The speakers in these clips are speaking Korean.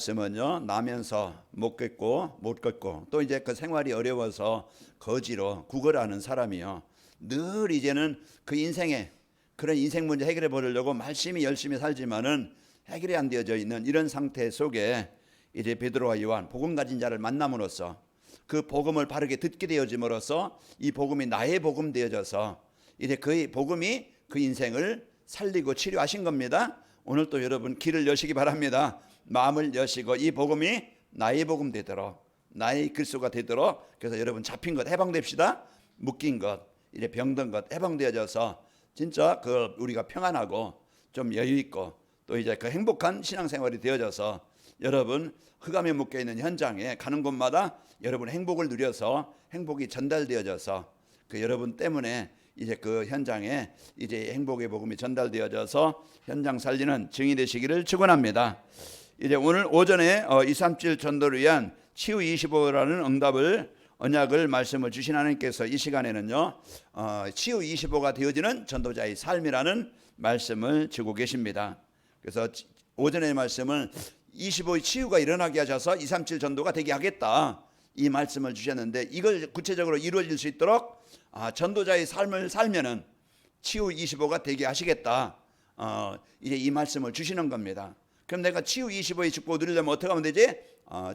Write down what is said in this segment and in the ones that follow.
말씀은요, 나면서 못 걷고 못 걷고 또 이제 그 생활이 어려워서 거지로 구걸하는 사람이요, 늘 이제는 그 인생에 그런 인생 문제 해결해 보려고 열심히 살지만은 해결이 안 되어져 있는 이런 상태 속에 이제 베드로와 요한 복음 가진 자를 만남으로써 그 복음을 바르게 듣게 되어짐으로써 이 복음이 나의 복음 되어져서 이제 그 복음이 그 인생을 살리고 치료하신 겁니다. 오늘 또 여러분 귀를 여시기 바랍니다. 마음을 여시고 이 복음이 나의 복음 되도록, 나의 그리스도가 되도록, 그래서 여러분 잡힌 것 해방됩시다. 묶인 것, 이제 병든 것 해방되어져서 진짜 그 우리가 평안하고 좀 여유 있고 또 이제 그 행복한 신앙생활이 되어져서 여러분 흑암에 묶여 있는 현장에 가는 곳마다 여러분 행복을 누려서 행복이 전달되어져서 그 여러분 때문에 이제 그 현장에 이제 행복의 복음이 전달되어져서 현장 살리는 증인 되시기를 축원합니다. 이제 오늘 오전에 237 전도를 위한 치유 25라는 응답을 언약을 말씀을 주신 하나님께서 이 시간에는요, 치유 25가 되어지는 전도자의 삶이라는 말씀을 주고 계십니다. 그래서 오전의 말씀은 25의 치유가 일어나게 하셔서 237 전도가 되게 하겠다, 이 말씀을 주셨는데, 이걸 구체적으로 이루어질 수 있도록 전도자의 삶을 살면은 치유 25가 되게 하시겠다, 이제 이 말씀을 주시는 겁니다. 그럼 내가 치유 25의 축복을 누리려면 어떻게 하면 되지?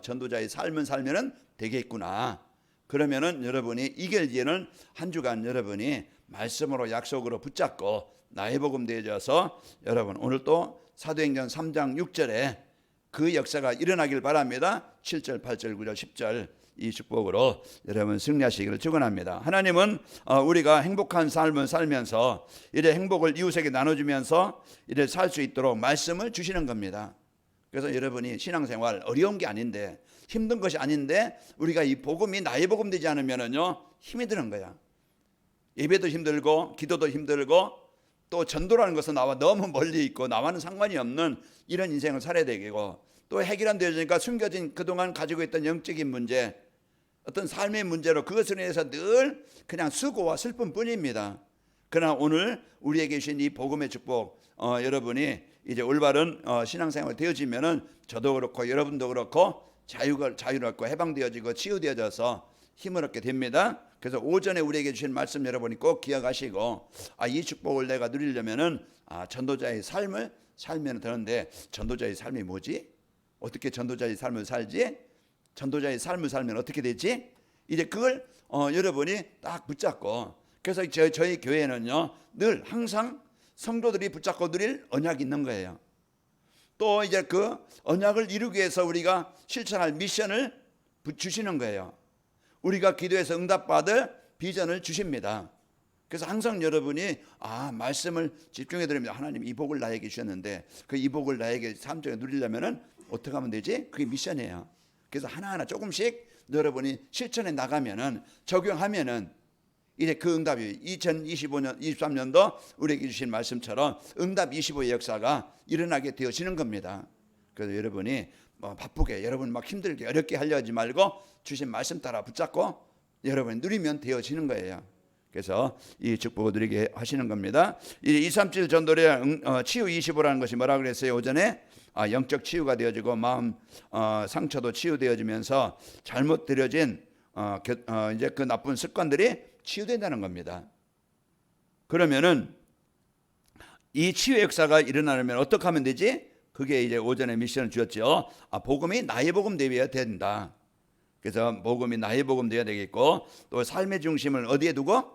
전도자의 삶을 살면은 되겠구나. 그러면은 여러분이 이결기에는 한 주간 여러분이 말씀으로 약속으로 붙잡고 나의 복음 되어져서 여러분 오늘 또 사도행전 3장 6절에 그 역사가 일어나길 바랍니다. 7절, 8절, 9절, 10절 이 축복으로 여러분 승리하시기를 축원합니다. 하나님은 우리가 행복한 삶을 살면서 이래 행복을 이웃에게 나눠주면서 이래 살 수 있도록 말씀을 주시는 겁니다. 그래서 여러분이 신앙생활 어려운 게 아닌데, 힘든 것이 아닌데 우리가 이 복음이 나의 복음 되지 않으면은요 힘이 드는 거야. 예배도 힘들고 기도도 힘들고 또 전도라는 것은 나와 너무 멀리 있고 나와는 상관이 없는 이런 인생을 살아야 되고, 또 해결 안 되니까 숨겨진 그동안 가지고 있던 영적인 문제, 어떤 삶의 문제로 그것을 인해서 늘 그냥 수고와 슬픔뿐입니다. 그러나 오늘 우리에게 주신 이 복음의 축복, 여러분이 이제 올바른 신앙생활 되어지면은 저도 그렇고 여러분도 그렇고 자유롭고 해방되어지고 치유되어져서 힘을 얻게 됩니다. 그래서 오전에 우리에게 주신 말씀 여러분이 꼭 기억하시고, 이 축복을 내가 누리려면은 전도자의 삶을 살면 되는데, 전도자의 삶이 뭐지? 어떻게 전도자의 삶을 살지? 전도자의 삶을 살면 어떻게 되지? 이제 그걸 여러분이 딱 붙잡고, 그래서 저희 교회는요 늘 항상 성도들이 붙잡고 누릴 언약이 있는 거예요. 또 이제 그 언약을 이루기 위해서 우리가 실천할 미션을 주시는 거예요. 우리가 기도해서 응답받을 비전을 주십니다. 그래서 항상 여러분이 말씀을 집중해 드립니다. 하나님 이 복을 나에게 주셨는데 그 이 복을 나에게 삶 속에 누리려면은 어떻게 하면 되지? 그게 미션이에요. 그래서 하나하나 조금씩 여러분이 실천해 나가면은, 적용하면은 이제 그 응답이 2025년 23년도 우리에게 주신 말씀처럼 응답 25의 역사가 일어나게 되어지는 겁니다. 그래서 여러분이 바쁘게, 여러분 막 힘들게 어렵게 하려 하지 말고 주신 말씀 따라 붙잡고 여러분이 누리면 되어지는 거예요. 그래서 이 축복을 누리게 하시는 겁니다. 이 237 전도의 치유 25라는 것이 뭐라 그랬어요? 오전에 영적 치유가 되어지고 마음 상처도 치유되어지면서 잘못 들여진 이제 그 나쁜 습관들이 치유된다는 겁니다. 그러면은 이 치유 역사가 일어나려면 어떻게 하면 되지? 그게 이제 오전에 미션을 주었죠. 복음이 나의 복음 되어야 된다. 그래서 복음이 나의 복음 되어야 되겠고, 또 삶의 중심을 어디에 두고?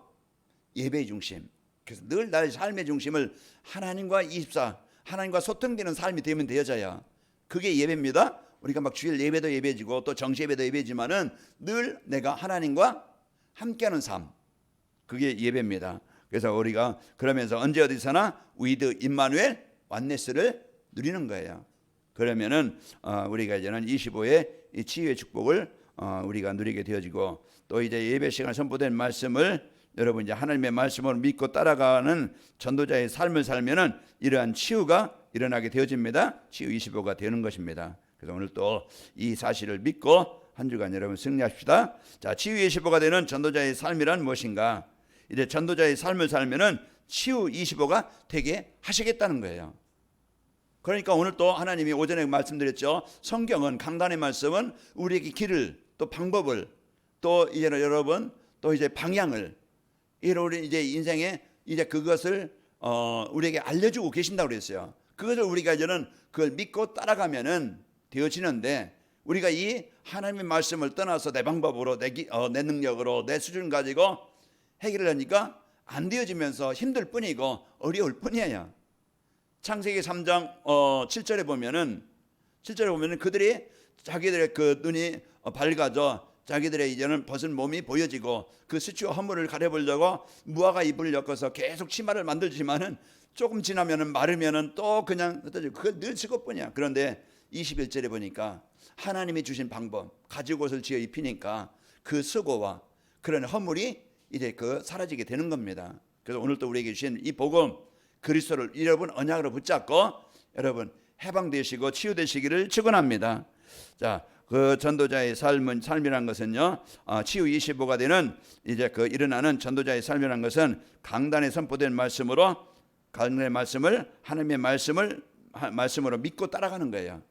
예배의 중심. 그래서 늘 나의 삶의 중심을 하나님과 소통되는 삶이 되면 되어져야 그게 예배입니다. 우리가 막 주일 예배도 예배지고 또 정시 예배도 예배지만은 늘 내가 하나님과 함께하는 삶, 그게 예배입니다. 그래서 우리가 그러면서 언제 어디서나 위드 임마누엘 완네스를 누리는 거예요. 그러면은 우리가 이제는 25의 이 치유의 축복을 우리가 누리게 되어지고, 또 이제 예배 시간 선포된 말씀을 여러분 이제 하나님의 말씀을 믿고 따라가는 전도자의 삶을 살면은 이러한 치유가 일어나게 되어집니다. 치유 25가 되는 것입니다. 그래서 오늘 또 이 사실을 믿고 한 주간 여러분 승리합시다. 자, 치유 25가 되는 전도자의 삶이란 무엇인가? 이제 전도자의 삶을 살면은 치유 25가 되게 하시겠다는 거예요. 그러니까 오늘 또 하나님이 오전에 말씀드렸죠. 성경은, 강단의 말씀은 우리에게 길을, 또 방법을, 또 이제는 여러분 또 이제 방향을, 우리 이제 인생에 이제 그것을 우리에게 알려주고 계신다고 그랬어요. 그것을 우리가 이제는 그걸 믿고 따라가면은 되어지는데, 우리가 이 하나님의 말씀을 떠나서 내 방법으로 내 능력으로 내 수준 가지고 해결을 하니까 안 되어지면서 힘들 뿐이고 어려울 뿐이에요. 창세기 3장 7절에 보면은 그들이 자기들의 그 눈이 밝아져 자기들의 이제는 벗은 몸이 보여지고 그 수치와 허물을 가려보려고 무화과 잎을 엮어서 계속 치마를 만들지만은 조금 지나면은 마르면은 또 그냥 그건 늘 수고뿐이야. 그런데 21절에 보니까 하나님이 주신 방법, 가죽옷을 지어 입히니까 그 수고와 그런 허물이 이제 사라지게 되는 겁니다. 그래서 오늘 또 우리에게 주신 이 복음, 그리스도를 여러분 언약으로 붙잡고 여러분 해방되시고 치유되시기를 축원합니다. 자, 그 전도자의 삶이란 것은요, 치유 25가 되는 이제 일어나는 전도자의 삶이란 것은 강단에 선포된 말씀으로, 강단의 말씀을 하나님의 말씀으로 믿고 따라가는 거예요.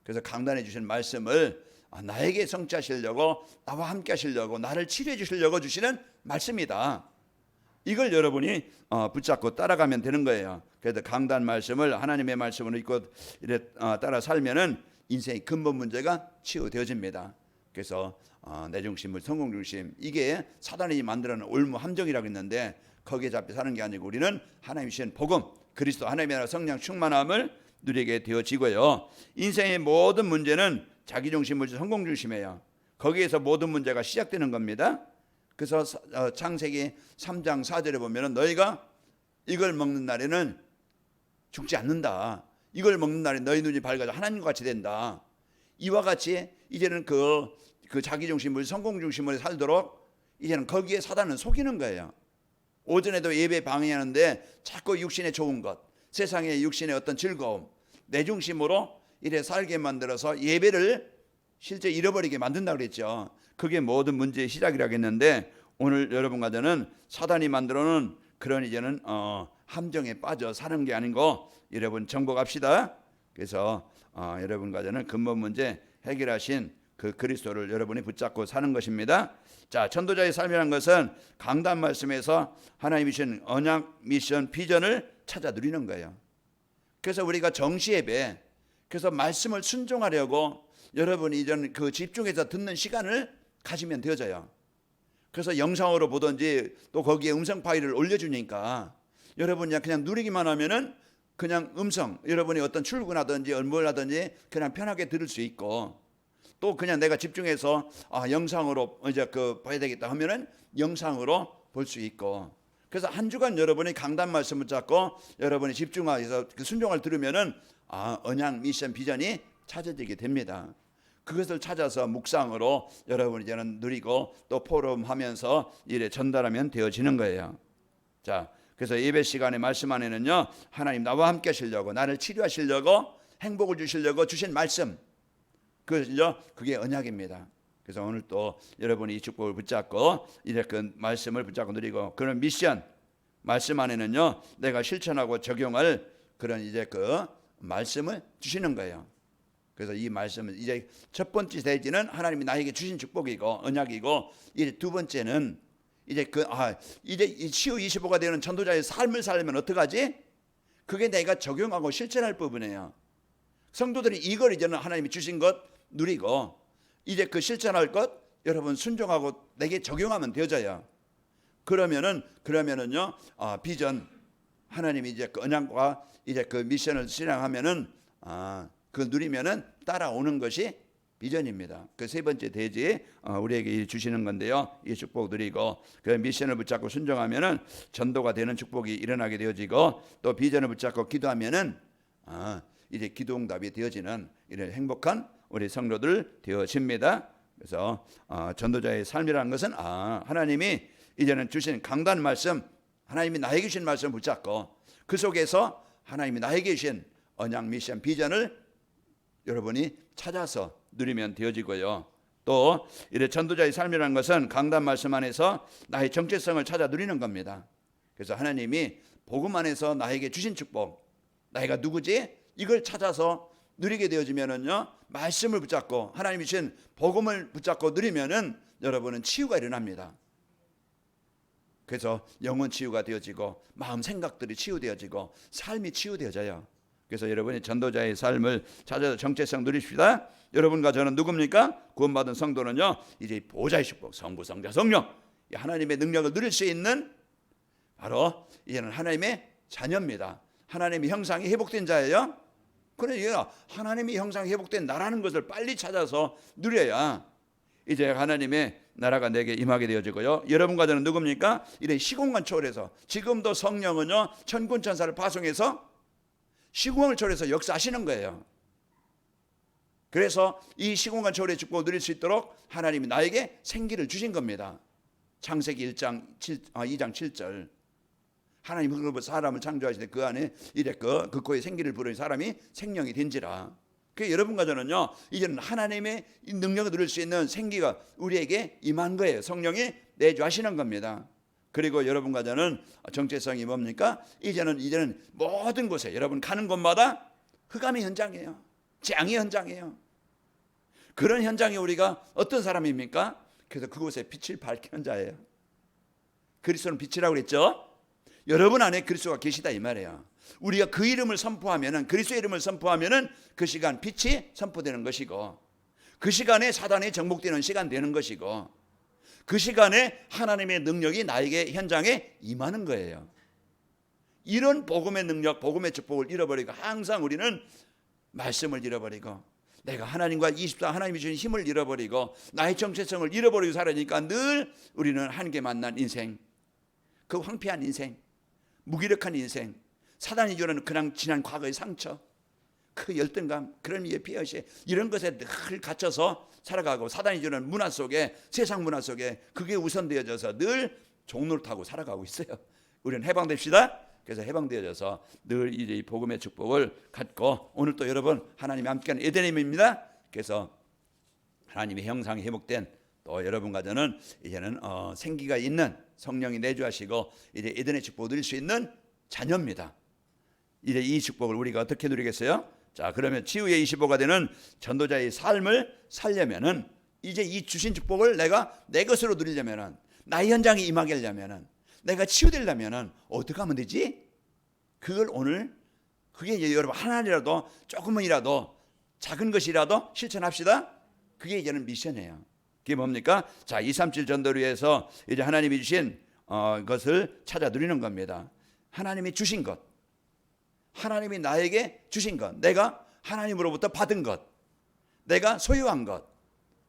그래서 강단해 주신 말씀을 나에게 성취하시려고, 나와 함께 하시려고, 나를 치료해 주시려고 주시는 말씀이다. 이걸 여러분이 붙잡고 따라가면 되는 거예요. 그래서 강단 말씀을 하나님의 말씀으로 믿고 따라 살면은 인생의 근본 문제가 치유되어집니다. 그래서 내 중심을 성공 중심, 이게 사단이 만들어낸 올무 함정이라고 했는데 거기에 잡혀 사는 게 아니고 우리는 하나님이 주신 복음, 그리스도 하나님의 나라 성령 충만함을 누리게 되어지고요. 인생의 모든 문제는 자기 중심을 성공 중심이에요. 거기에서 모든 문제가 시작되는 겁니다. 그래서 창세기 3장 4절에 보면은 너희가 이걸 먹는 날에는 죽지 않는다. 이걸 먹는 날에 너희 눈이 밝아져 하나님과 같이 된다. 이와 같이 이제는 그 자기 중심을 성공 중심으로 살도록 이제는 거기에 사단은 속이는 거예요. 오전에도 예배 방해하는데 자꾸 육신의 좋은 것, 세상의 육신의 어떤 즐거움, 내 중심으로 이래 살게 만들어서 예배를 실제 잃어버리게 만든다고 그랬죠. 그게 모든 문제의 시작이라고 했는데 오늘 여러분과 저는 사단이 만들어놓은 그런 이제는 함정에 빠져 사는 게 아닌 거 여러분 정복합시다. 그래서 여러분과 저는 근본 문제 해결하신 그 그리스도를 여러분이 붙잡고 사는 것입니다. 자, 전도자의 삶이라는 것은 강단 말씀에서 하나님이 주신 언약, 미션, 비전을 찾아 누리는 거예요. 그래서 우리가 정시 예배, 그래서 말씀을 순종하려고 여러분이 이전 집중해서 듣는 시간을 가지면 되어져요. 그래서 영상으로 보든지 또 거기에 음성 파일을 올려주니까 여러분이 그냥 누리기만 하면은 그냥 여러분이 어떤 출근하든지 뭘 하든지 그냥 편하게 들을 수 있고, 또 그냥 내가 집중해서 영상으로 이제 봐야 되겠다 하면은 영상으로 볼 수 있고, 그래서 한 주간 여러분이 강단 말씀을 잡고 여러분이 집중해서 순종을 들으면은 언약, 미션, 비전이 찾아지게 됩니다. 그것을 찾아서 묵상으로 여러분이 이제는 누리고 또 포럼하면서 이래 전달하면 되어지는 거예요. 자, 그래서 예배 시간에 말씀 안에는요, 하나님 나와 함께 하시려고, 나를 치료하시려고, 행복을 주시려고 주신 말씀, 그게 언약입니다. 그래서 오늘 또 여러분이 이 축복을 붙잡고 이제 그 말씀을 붙잡고 누리고, 그런 미션, 말씀 안에는요 내가 실천하고 적용할 그런 이제 그 말씀을 주시는 거예요. 그래서 이 말씀은 이제 첫 번째 대지는 하나님이 나에게 주신 축복이고 언약이고, 이제 두 번째는 이제 이제 이 치유 25가 되는 전도자의 삶을 살면 어떡하지? 그게 내가 적용하고 실천할 부분이에요. 성도들이 이걸 이제는 하나님이 주신 것 누리고 이제 그 실천할 것 여러분 순종하고 내게 적용하면 되어져요. 그러면은요 비전, 하나님이 이제 그 언약과 이제 그 미션을 실행하면은 그걸 누리면은 따라오는 것이 비전입니다. 그 세 번째 대지 우리에게 주시는 건데요. 이 축복 누리고 그 미션을 붙잡고 순종하면은 전도가 되는 축복이 일어나게 되어지고, 또 비전을 붙잡고 기도하면은 이제 기도응답이 되어지는 이런 행복한 우리 성도들 되어집니다. 그래서 전도자의 삶이라는 것은 하나님이 이제는 주신 강단 말씀, 하나님이 나에게 주신 말씀 붙잡고 그 속에서 하나님이 나에게 주신 언약, 미션, 비전을 여러분이 찾아서 누리면 되어지고요. 또 이래 전도자의 삶이라는 것은 강단 말씀 안에서 나의 정체성을 찾아 누리는 겁니다. 그래서 하나님이 복음 안에서 나에게 주신 축복, 나이가 누구지? 이걸 찾아서 누리게 되어지면은요, 말씀을 붙잡고 하나님이 주신 복음을 붙잡고 누리면은 여러분은 치유가 일어납니다. 그래서 영혼 치유가 되어지고 마음 생각들이 치유되어지고 삶이 치유되어져요. 그래서 여러분이 전도자의 삶을 찾아서 정체성 누리십시다. 여러분과 저는 누굽니까? 구원받은 성도는요, 이제 보좌의 축복, 성부, 성자, 성령, 하나님의 능력을 누릴 수 있는 바로 이제는 하나님의 자녀입니다. 하나님의 형상이 회복된 자예요. 그러니까 하나님의 형상이 회복된 나라는 것을 빨리 찾아서 누려야 이제 하나님의 나라가 내게 임하게 되어지고요. 여러분과 저는 누굽니까? 이런 시공간 초월해서 지금도 성령은요, 천군 천사를 파송해서 시공간을 초월해서 역사하시는 거예요. 그래서 이 시공간 초월의 축복을 누릴 수 있도록 하나님이 나에게 생기를 주신 겁니다. 창세기 2장 7절. 하나님 흙으로 사람을 창조하시되 그 안에 이래 그 코에 생기를 부르니 사람이 생명이 된지라. 그 여러분과 저는요, 이제는 하나님의 능력을 누릴 수 있는 생기가 우리에게 임한 거예요. 성령이 내주하시는 겁니다. 그리고 여러분과 저는 정체성이 뭡니까? 이제는 모든 곳에 여러분 가는 곳마다 흑암의 현장이에요. 재앙의 현장이에요. 그런 현장에 우리가 어떤 사람입니까? 그래서 그곳에 빛을 밝히는 자예요. 그리스도는 빛이라고 그랬죠? 여러분 안에 그리스도가 계시다 이 말이에요. 우리가 그 이름을 선포하면은, 그리스도의 이름을 선포하면은 그 시간 빛이 선포되는 것이고, 그 시간에 사단이 정복되는 시간 되는 것이고, 그 시간에 하나님의 능력이 나에게 현장에 임하는 거예요. 이런 복음의 능력, 복음의 축복을 잃어버리고 항상 우리는 말씀을 잃어버리고 내가 하나님과 24 하나님이 주신 힘을 잃어버리고 나의 정체성을 잃어버리고 살아니까 늘 우리는 한계 만난 인생, 그 황폐한 인생, 무기력한 인생, 사단이 주는 그냥 지난 과거의 상처, 그 열등감, 그런 위에 피어시 이런 것에 늘 갇혀서 살아가고 사단이 주는 문화 속에, 세상 문화 속에 그게 우선되어져서 늘 종로를 타고 살아가고 있어요. 우리는 해방됩시다. 그래서 해방되어져서 늘 이제 이 복음의 축복을 갖고 오늘 또 여러분 하나님이 함께하는 에덴임입니다. 그래서 하나님의 형상이 회복된 또 여러분과 저는 이제는 생기가 있는 성령이 내주하시고 이제 에덴의 축복을 누릴 수 있는 자녀입니다. 이제 이 축복을 우리가 어떻게 누리겠어요? 자, 그러면 치유의 25가 되는 전도자의 삶을 살려면은 이제 이 주신 축복을 내가 내 것으로 누리려면은, 나의 현장에 임하게 하려면은, 내가 치유되려면은 어떻게 하면 되지? 그걸 오늘 그게 이제 여러분 하나라도 조금이라도 작은 것이라도 실천합시다. 그게 이제는 미션이에요. 그게 뭡니까? 자, 237 전도를 위해서 이제 하나님이 주신 것을 찾아 누리는 겁니다. 하나님이 주신 것, 하나님이 나에게 주신 것, 내가 하나님으로부터 받은 것, 내가 소유한 것,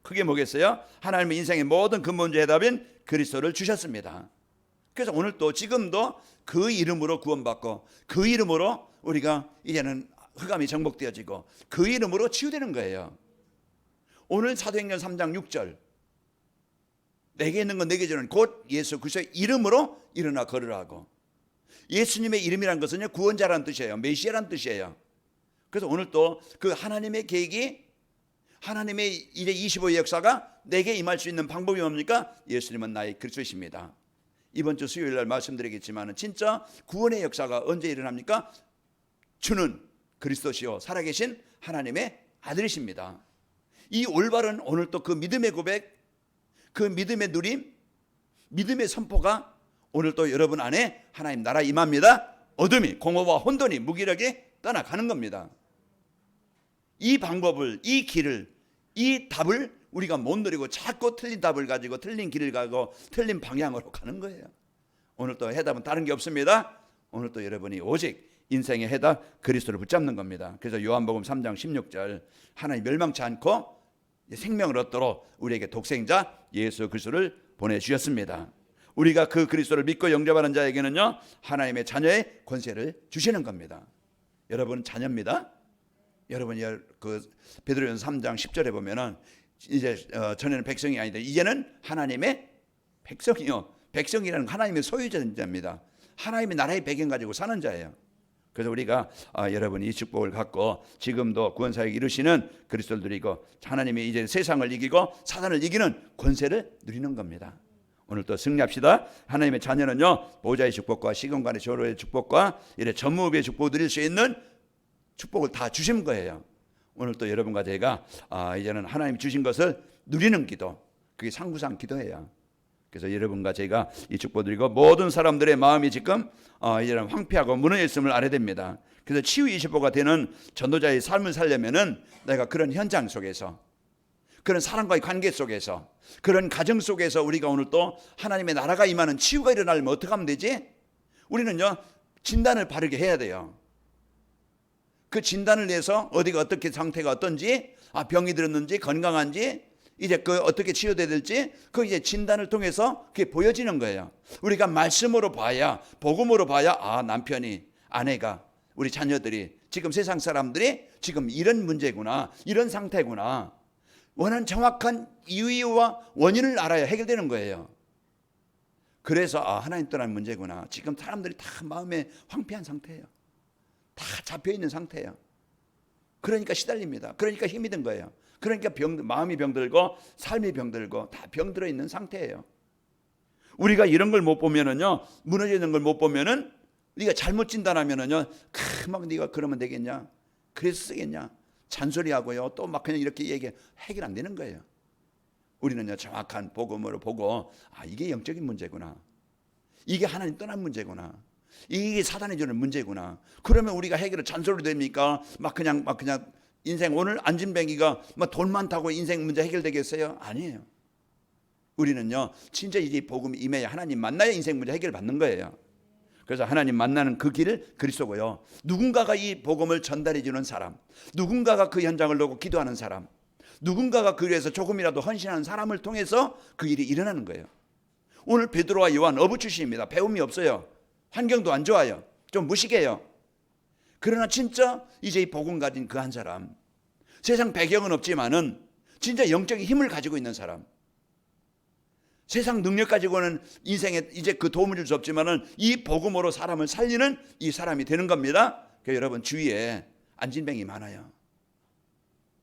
그게 뭐겠어요? 하나님의 인생의 모든 근본적 해답인 그리스도를 주셨습니다. 그래서 오늘 또 지금도 그 이름으로 구원받고 그 이름으로 우리가 이제는 흑암이 정복되어지고 그 이름으로 치유되는 거예요. 오늘 사도행전 3장 6절, 내게 있는 건 내게 주는 곧 예수 그리스도의 이름으로 일어나 걸으라고. 예수님의 이름이란 것은요, 구원자라는 뜻이에요. 메시아라는 뜻이에요. 그래서 오늘 또 그 하나님의 계획이, 하나님의 이제 25의 역사가 내게 임할 수 있는 방법이 뭡니까? 예수님은 나의 그리스도이십니다. 이번 주 수요일 날 말씀드리겠지만 진짜 구원의 역사가 언제 일어납니까? 주는 그리스도시요 살아계신 하나님의 아들이십니다. 이 올바른 오늘 또 그 믿음의 고백, 그 믿음의 누림, 믿음의 선포가 오늘 또 여러분 안에 하나님 나라 임합니다. 어둠이, 공허와 혼돈이, 무기력이 떠나가는 겁니다. 이 방법을, 이 길을, 이 답을 우리가 못 누리고 자꾸 틀린 답을 가지고 틀린 길을 가고 틀린 방향으로 가는 거예요. 오늘 또 해답은 다른 게 없습니다. 오늘 또 여러분이 오직 인생의 해답 그리스도를 붙잡는 겁니다. 그래서 요한복음 3장 16절, 하나님 멸망치 않고 생명을 얻도록 우리에게 독생자 예수 그리스도를 보내주셨습니다. 우리가 그 그리스도를 믿고 영접하는 자에게는요, 하나님의 자녀의 권세를 주시는 겁니다. 여러분 자녀입니다. 여러분이 그 베드로전서 3장 10절에 보면은 이제 전에는 백성이 아닌데 이제는 하나님의 백성이요. 백성이라는 하나님의 소유자입니다. 하나님의 나라의 배경 가지고 사는 자예요. 그래서 우리가 여러분이 이 축복을 갖고 지금도 구원사역을 이루시는 그리스도를 누리고 하나님이 이제 세상을 이기고 사단을 이기는 권세를 누리는 겁니다. 오늘 또 승리합시다. 하나님의 자녀는요, 보좌의 축복과 시공간의 조로의 축복과 이래 전무후비의 축복을 누릴 수 있는 축복을 다 주신 거예요. 오늘 또 여러분과 제가 이제는 하나님 주신 것을 누리는 기도, 그게 상부상 기도예요. 그래서 여러분과 제가 이 축복 드리고 모든 사람들의 마음이 지금 이제는 황폐하고 무너져 있음을 알아야 됩니다. 그래서 치유 25가 되는 전도자의 삶을 살려면은 내가 그런 현장 속에서, 그런 사람과의 관계 속에서, 그런 가정 속에서 우리가 오늘 또 하나님의 나라가 임하는 치유가 일어나려면 어떻게 하면 되지? 우리는요, 진단을 바르게 해야 돼요. 그 진단을 위해서 어디가 어떻게 상태가 어떤지, 병이 들었는지 건강한지, 이제 그 어떻게 치유돼야 될지, 그 이제 진단을 통해서 그게 보여지는 거예요. 우리가 말씀으로 봐야, 복음으로 봐야, 남편이, 아내가, 우리 자녀들이, 지금 세상 사람들이 지금 이런 문제구나, 이런 상태구나. 원하는 정확한 이유와 원인을 알아야 해결되는 거예요. 그래서 하나님 떠난 문제구나. 지금 사람들이 다 마음에 황폐한 상태예요. 다 잡혀있는 상태예요. 그러니까 시달립니다. 그러니까 힘이 든 거예요. 그러니까 마음이 병들고 삶이 병들고 다 병들어 있는 상태예요. 우리가 이런 걸 못 보면은요, 무너지는 걸 못 보면은, 네가 잘못 진단하면은요, 막 네가 그러면 되겠냐, 그래서 쓰겠냐, 잔소리하고요, 또 막 그냥 이렇게 얘기해, 해결 안 되는 거예요. 우리는요, 정확한 복음으로 보고, 이게 영적인 문제구나, 이게 하나님 떠난 문제구나, 이게 사단이 주는 문제구나. 그러면 우리가 해결을 잔소리 됩니까? 막 그냥 인생 오늘 안진뱅이가 막 돈 많다고 인생 문제 해결되겠어요? 아니에요. 우리는요, 진짜 이제 복음이 임해야, 하나님 만나야 인생 문제 해결 받는 거예요. 그래서 하나님 만나는 그 길을 그리스도고요. 누군가가 이 복음을 전달해 주는 사람, 누군가가 그 현장을 놓고 기도하는 사람, 누군가가 그 위해서 조금이라도 헌신하는 사람을 통해서 그 일이 일어나는 거예요. 오늘 베드로와 요한 어부 출신입니다. 배움이 없어요. 환경도 안 좋아요. 좀 무식해요. 그러나 진짜 이제 이 복음 가진 그 한 사람, 세상 배경은 없지만은 진짜 영적인 힘을 가지고 있는 사람, 세상 능력 가지고는 인생에 이제 그 도움을 줄 수 없지만은 이 복음으로 사람을 살리는 이 사람이 되는 겁니다. 그러니까 여러분 주위에 안진뱅이 많아요.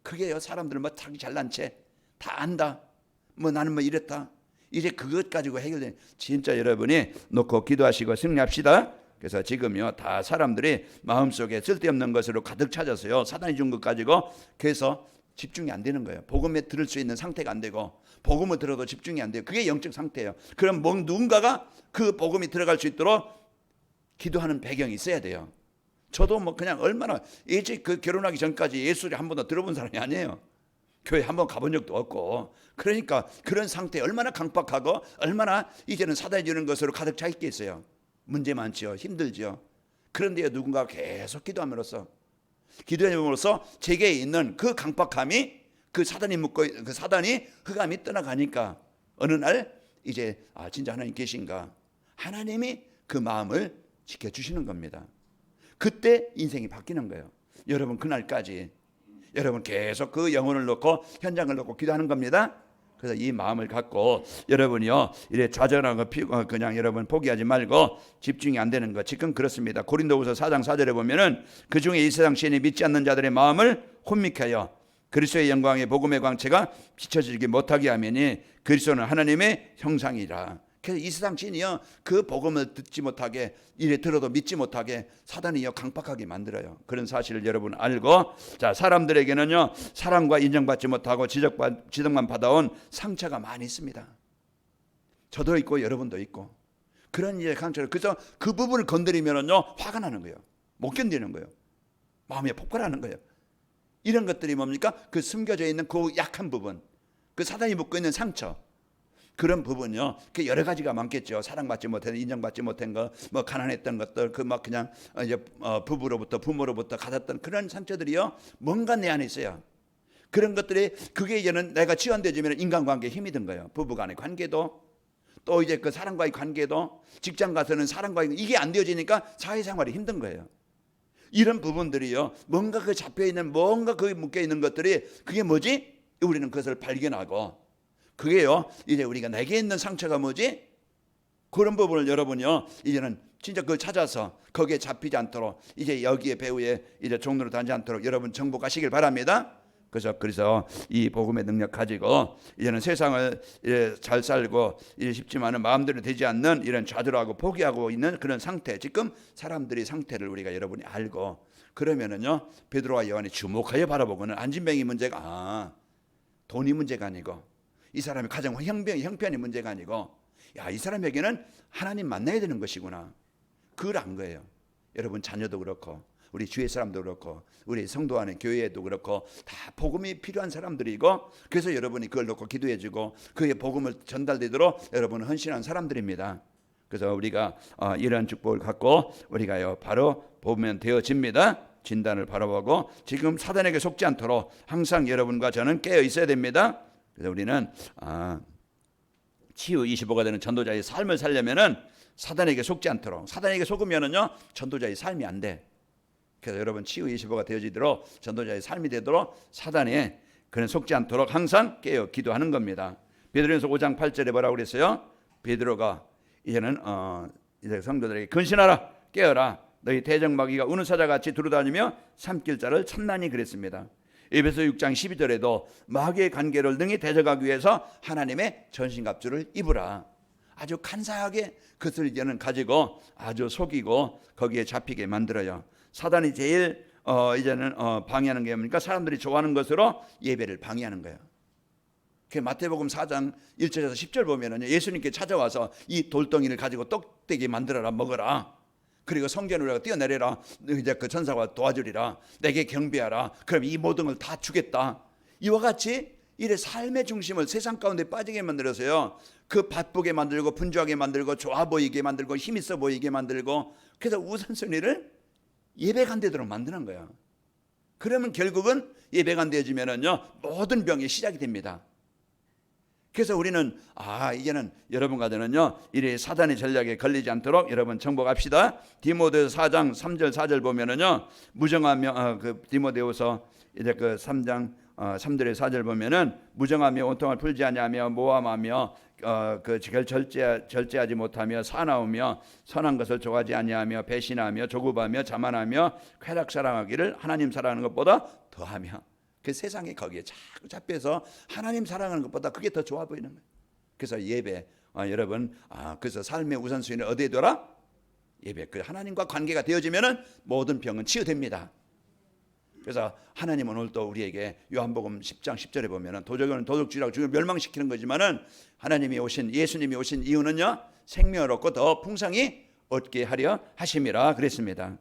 그게요, 사람들은 뭐 자기 잘난 채 다 안다, 뭐 나는 뭐 이랬다, 이제 그것 가지고 해결된, 진짜 여러분이 놓고 기도하시고 승리합시다. 그래서 지금요, 다 사람들이 마음속에 쓸데없는 것으로 가득 차져서요, 사단이 준 것 가지고 그래서 집중이 안 되는 거예요. 복음에 들을 수 있는 상태가 안 되고, 복음을 들어도 집중이 안 돼요. 그게 영적 상태예요. 그럼 누군가가 그 복음이 들어갈 수 있도록 기도하는 배경이 있어야 돼요. 저도 뭐 그냥 얼마나 일찍 그 결혼하기 전까지 예수를 한 번도 들어본 사람이 아니에요. 교회 한 번 가본 적도 없고. 그러니까 그런 상태에 얼마나 강박하고 얼마나 이제는 사단이 주는 것으로 가득 차 있겠어요. 문제 많지요. 힘들지요. 그런데 누군가 계속 기도함으로써 제게 있는 그 강박함이, 그 사단이 묶고 그 사단이 흑암이 떠나가니까 어느 날 이제 진짜 하나님 계신가, 하나님이 그 마음을 지켜주시는 겁니다. 그때 인생이 바뀌는 거예요. 여러분 그날까지 여러분 계속 그 영혼을 놓고 현장을 놓고 기도하는 겁니다. 그래서 이 마음을 갖고 여러분이요, 이래 좌절하고 그냥 여러분 포기하지 말고, 집중이 안 되는 거 지금 그렇습니다. 고린도후서 4장 4절에 보면은 그 중에 이 세상 신이 믿지 않는 자들의 마음을 혼미케 하여 그리스도의 영광의 복음의 광채가 비춰지지 못하게 하매니 그리스도는 하나님의 형상이라. 그래서 이 세상 신이요, 그 복음을 듣지 못하게, 이래 들어도 믿지 못하게 사단이요 강박하게 만들어요. 그런 사실을 여러분 알고, 자, 사람들에게는요, 사랑과 인정받지 못하고 지적만 받아온 상처가 많이 있습니다. 저도 있고 여러분도 있고, 그런 이제 상처를, 그래서 그 부분을 건드리면은요 화가 나는 거예요. 못 견디는 거예요. 마음이 폭발하는 거예요. 이런 것들이 뭡니까? 그 숨겨져 있는 그 약한 부분, 그 사단이 묶고 있는 상처, 그런 부분요, 그 여러 가지가 많겠죠. 사랑받지 못한, 인정받지 못한 거, 뭐 가난했던 것들, 그 막 그냥 이제 부모로부터 받았던 그런 상처들이요, 뭔가 내 안에 있어요. 그런 것들이, 그게 이제는 내가 지원되지면 인간관계에 힘이 든 거예요. 부부간의 관계도, 또 이제 그 사람과의 관계도, 직장 가서는 사람과의, 이게 안 되어지니까 사회생활이 힘든 거예요. 이런 부분들이요, 뭔가 그 잡혀있는, 뭔가 거기 묶여있는 것들이, 그게 뭐지? 우리는 그것을 발견하고, 그게요, 이제 우리가 내게 있는 상처가 뭐지? 그런 부분을 여러분요, 이제는 진짜 그걸 찾아서 거기에 잡히지 않도록, 이제 여기에 배후에 이제 종로로 다니지 않도록 여러분 정복하시길 바랍니다. 그래서 이 복음의 능력 가지고 이제는 세상을 잘 살고 싶지만은 마음대로 되지 않는 이런 좌절하고 포기하고 있는 그런 상태, 지금 사람들의 상태를 우리가 여러분이 알고, 그러면은요 베드로와 요한이 주목하여 바라보고는 안진뱅이 문제가 돈이 문제가 아니고 이 사람이 가정 형편이 문제가 아니고 이 사람에게는 하나님 만나야 되는 것이구나. 그걸 안 거예요. 여러분 자녀도 그렇고 우리 주위 사람도 그렇고 우리 성도 안에 교회에도 그렇고 다 복음이 필요한 사람들이고 그래서 여러분이 그걸 놓고 기도해주고 그의 복음을 전달되도록 여러분은 헌신한 사람들입니다. 그래서 우리가 이러한 축복을 갖고 우리가요 바로 보면 되어집니다. 진단을 바라보고 지금 사단에게 속지 않도록 항상 여러분과 저는 깨어 있어야 됩니다. 그래서 우리는 치유 25가 되는 전도자의 삶을 살려면은 사단에게 속지 않도록 사단에게 속으면은요 전도자의 삶이 안 돼. 그래서 여러분 치유 25가 되어지도록 전도자의 삶이 되도록 사단에 그는 속지 않도록 항상 깨어 기도하는 겁니다. 베드로전서 5장 8절에 뭐라고 그랬어요? 베드로가 이제는 이제 성도들에게 근신하라 깨어라 너희 대적마귀가 우는 사자같이 두루다니며 삼킬 자를 찾나니 그랬습니다. 에베소 6장 12절에도 마귀의 관계를 능히 대적하기 위해서 하나님의 전신갑주를 입으라. 아주 간사하게 그것을 이제는 가지고 아주 속이고 거기에 잡히게 만들어요. 사단이 제일 이제는 방해하는 게 뭡니까? 사람들이 좋아하는 것으로 예배를 방해하는 거예요. 그 마태복음 4장 1절에서 10절 보면은 예수님께 찾아와서 이 돌덩이를 가지고 떡대기 만들어라 먹어라. 그리고 성전으로 뛰어내려라. 이제 그 천사가 도와주리라. 내게 경배하라. 그럼 이 모든 걸 다 주겠다. 이와 같이 이래 삶의 중심을 세상 가운데 빠지게 만들어서요. 그 바쁘게 만들고 분주하게 만들고 좋아 보이게 만들고 힘 있어 보이게 만들고 그래서 우선순위를 예배가 안 되도록 만드는 거예요. 그러면 결국은 예배가 안 되어지면은요 모든 병의 시작이 됩니다. 그래서 우리는 이제는 여러분과 저는요 이래 사단의 전략에 걸리지 않도록 여러분 정복합시다. 디모데후서 4장 3절 4절 보면은요 무정하며 그 디모데후서 이제 그 3장 3절에 4절 보면은 무정하며 온통을 풀지 아니하며 모함하며 그 절제하지 못하며 사나우며 선한 것을 좋아하지 아니하며 배신하며 조급하며 자만하며 쾌락 사랑하기를 하나님 사랑하는 것보다 더하며 그 세상이 거기에 자꾸 잡혀서 하나님 사랑하는 것보다 그게 더 좋아 보이는 거예요. 그래서 예배 여러분 그래서 삶의 우선순위는 어디에 둬라? 예배. 그 하나님과 관계가 되어지면은 모든 병은 치유됩니다. 그래서 하나님은 오늘 또 우리에게 요한복음 10장 10절에 보면은 도적은 도둑질하고 죽여 멸망시키는 거지만은 하나님이 오신 예수님이 오신 이유는요 생명을 얻고 더 풍성히 얻게 하려 하심이라 그랬습니다.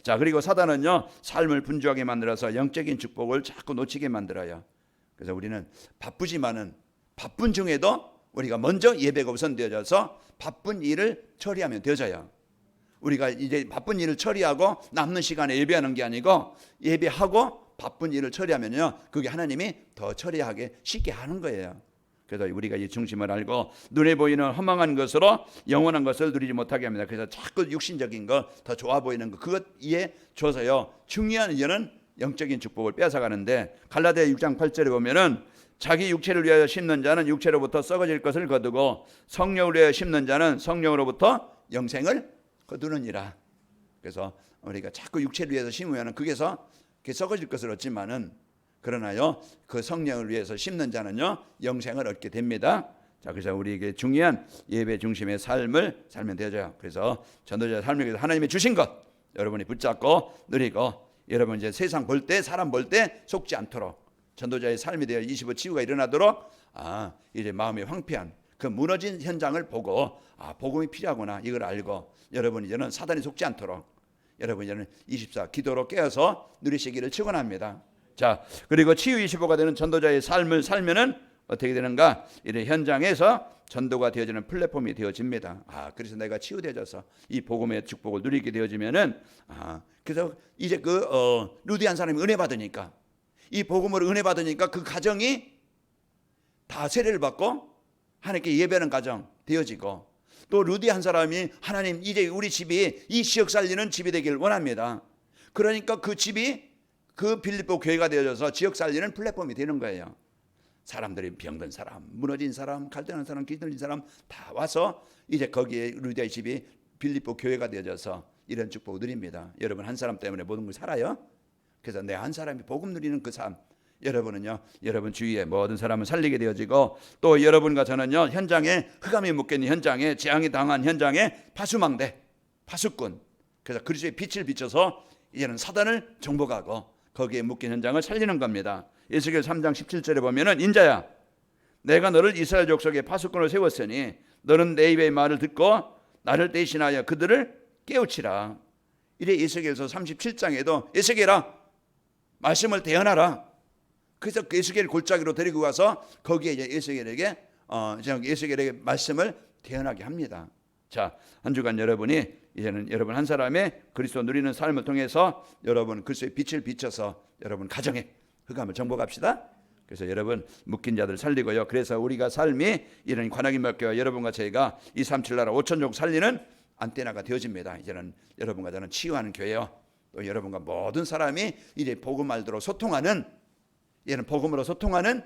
자 그리고 사단은요 삶을 분주하게 만들어서 영적인 축복을 자꾸 놓치게 만들어요. 그래서 우리는 바쁘지만은 바쁜 중에도 우리가 먼저 예배가 우선되어져서 바쁜 일을 처리하면 되어져요. 우리가 이제 바쁜 일을 처리하고 남는 시간에 예배하는 게 아니고 예배하고 바쁜 일을 처리하면요 그게 하나님이 더 처리하게 쉽게 하는 거예요. 그래서 우리가 이 중심을 알고 눈에 보이는 허망한 것으로 영원한 것을 누리지 못하게 합니다. 그래서 자꾸 육신적인 거 더 좋아 보이는 거 그것 이에 줘서요 중요한 이제는 영적인 축복을 뺏어가는데 갈라디아 6장 8절에 보면은 자기 육체를 위하여 심는 자는 육체로부터 썩어질 것을 거두고 성령을 위하여 심는 자는 성령으로부터 영생을 거두느니라. 그래서 우리가 자꾸 육체를 위해서 심으면 그게서 썩어질 것을 얻지만은 그러나요 그 성령을 위해서 심는 자는요 영생을 얻게 됩니다. 자 그래서 우리에게 중요한 예배 중심의 삶을 살면 되죠. 그래서 전도자의 삶을 위해서 하나님이 주신 것 여러분이 붙잡고 누리고 여러분 이제 세상 볼 때 사람 볼 때 속지 않도록 전도자의 삶이 되어 25 치유가 일어나도록 이제 마음이 황폐한 그 무너진 현장을 보고 복음이 필요하구나 이걸 알고 여러분 이제는 사단이 속지 않도록 여러분 이제는 24 기도로 깨어서 누리시기를 축원합니다. 자 그리고 치유 25가 되는 전도자의 삶을 살면은 어떻게 되는가? 이런 현장에서 전도가 되어지는 플랫폼이 되어집니다. 그래서 내가 치유되어져서 이 복음의 축복을 누리게 되어지면은 그래서 이제 그 루디한 사람이 은혜 받으니까 이 복음을 은혜 받으니까 그 가정이 다 세례를 받고 하나님께 예배하는 가정 되어지고 또 루디 한 사람이 하나님 이제 우리 집이 이 지역 살리는 집이 되길 원합니다. 그러니까 그 집이 그 빌립보 교회가 되어져서 지역 살리는 플랫폼이 되는 거예요. 사람들이 병든 사람, 무너진 사람, 갈등하는 사람, 기들린 사람 다 와서 이제 거기에 루디아의 집이 빌립보 교회가 되어져서 이런 축복을 누립니다. 여러분 한 사람 때문에 모든 걸 살아요. 그래서 내 한 사람이 복음 누리는 그 삶 여러분은요 여러분 주위에 모든 사람을 살리게 되어지고 또 여러분과 저는요 현장에 흑암이 묶여있는 현장에 재앙이 당한 현장에 파수망대 파수꾼 그래서 그리스도의 빛을 비춰서 이제는 사단을 정복하고 거기에 묶인 현장을 살리는 겁니다. 에스겔 3장 17절에 보면은 인자야 내가 너를 이스라엘 족속의 파수꾼으로 세웠으니 너는 내 입의 말을 듣고 나를 대신하여 그들을 깨우치라. 이래 에스겔서 37장에도 에스겔아 말씀을 대언하라. 그래서 그 에스겔 골짜기로 데리고 가서 거기에 이제 에스겔에게 말씀을 대언하게 합니다. 자, 한 주간 여러분이 이제는 여러분 한 사람의 그리스도 누리는 삶을 통해서 여러분 그리스도의 빛을 비춰서 여러분 가정에 흑암을 정복합시다. 그래서 여러분 묶인 자들 살리고요. 그래서 우리가 삶이 이런 관악인 맡겨 여러분과 저희가 237 나라 5천족 살리는 안테나가 되어집니다. 이제는 여러분과 저는 치유하는 교회요. 또 여러분과 모든 사람이 이제 복음 말대로 소통하는 이런 복음으로 소통하는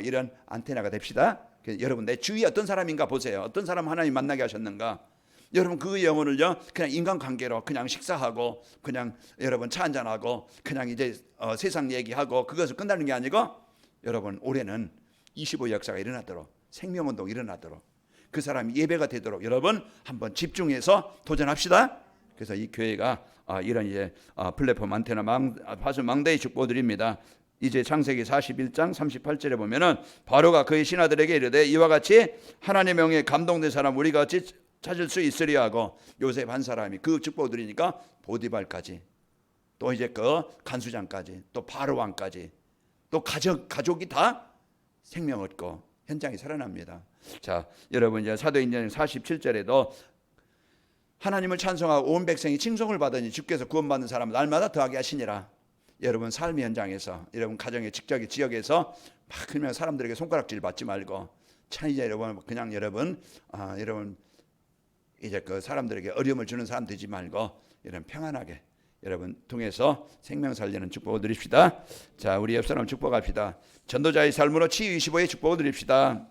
이런 안테나가 됩시다. 여러분 내 주위에 어떤 사람인가 보세요. 어떤 사람 하나님 만나게 하셨는가. 여러분 그 영혼을요 그냥 인간관계로 그냥 식사하고 그냥 여러분 차 한잔하고 그냥 이제 세상 얘기하고 그것을 끝나는 게 아니고 여러분 올해는 25 역사가 일어나도록 생명운동 일어나도록 그 사람이 예배가 되도록 여러분 한번 집중해서 도전합시다. 그래서 이 교회가 이런 이제 플랫폼 안테나 파수 망대의 축복드립니다. 이제 창세기 41장 38절에 보면은 바로가 그의 신하들에게 이르되 이와 같이 하나님의 명에 감동된 사람 우리가 어찌 찾을 수 있으리야 하고 요셉 한 사람이 그 축복을 드리니까 보디발까지 또 이제 그 간수장까지 또 바로 왕까지 또 가족이 다 생명 얻고 현장이 살아납니다. 자, 여러분 이제 사도행전 47절에도 하나님을 찬송하고 온 백성이 칭송을 받으니 주께서 구원받는 사람을 날마다 더하게 하시니라. 여러분 삶의 현장에서 여러분 가정의 직접의 지역에서 막 그냥 사람들에게 손가락질 받지 말고 차이자 여러분 그냥 여러분 이제 그 사람들에게 어려움을 주는 사람 되지 말고 이런 평안하게 여러분 통해서 생명 살리는 축복을 드립시다. 자, 우리 옆 사람 축복합시다. 전도자의 삶으로 치유 25의 축복을 드립시다.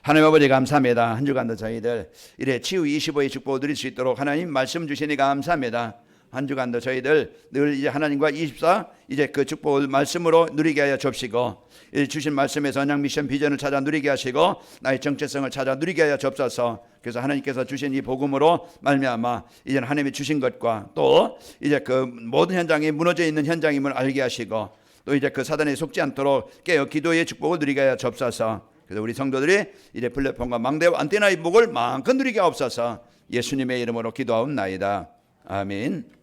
하나님 아버지 감사합니다. 한 주간도 저희들 이래 치유 25의 축복을 드릴 수 있도록 하나님 말씀 주시니 감사합니다. 한 주간도 저희들 늘 이제 하나님과 24 이제 그 축복을 말씀으로 누리게 하여 줍시고 주신 말씀에서 언약 미션 비전을 찾아 누리게 하시고 나의 정체성을 찾아 누리게 하여 줍소서. 그래서 하나님께서 주신 이 복음으로 말미암아 이제는 하나님이 주신 것과 또 이제 그 모든 현장이 무너져 있는 현장임을 알게 하시고 또 이제 그 사단에 속지 않도록 깨어 기도의 축복을 누리게 하여 줍소서. 그래서 우리 성도들이 이제 플랫폼과 망대와 안테나의 복을 마음껏 누리게 하옵소서. 예수님의 이름으로 기도하옵나이다. 아멘.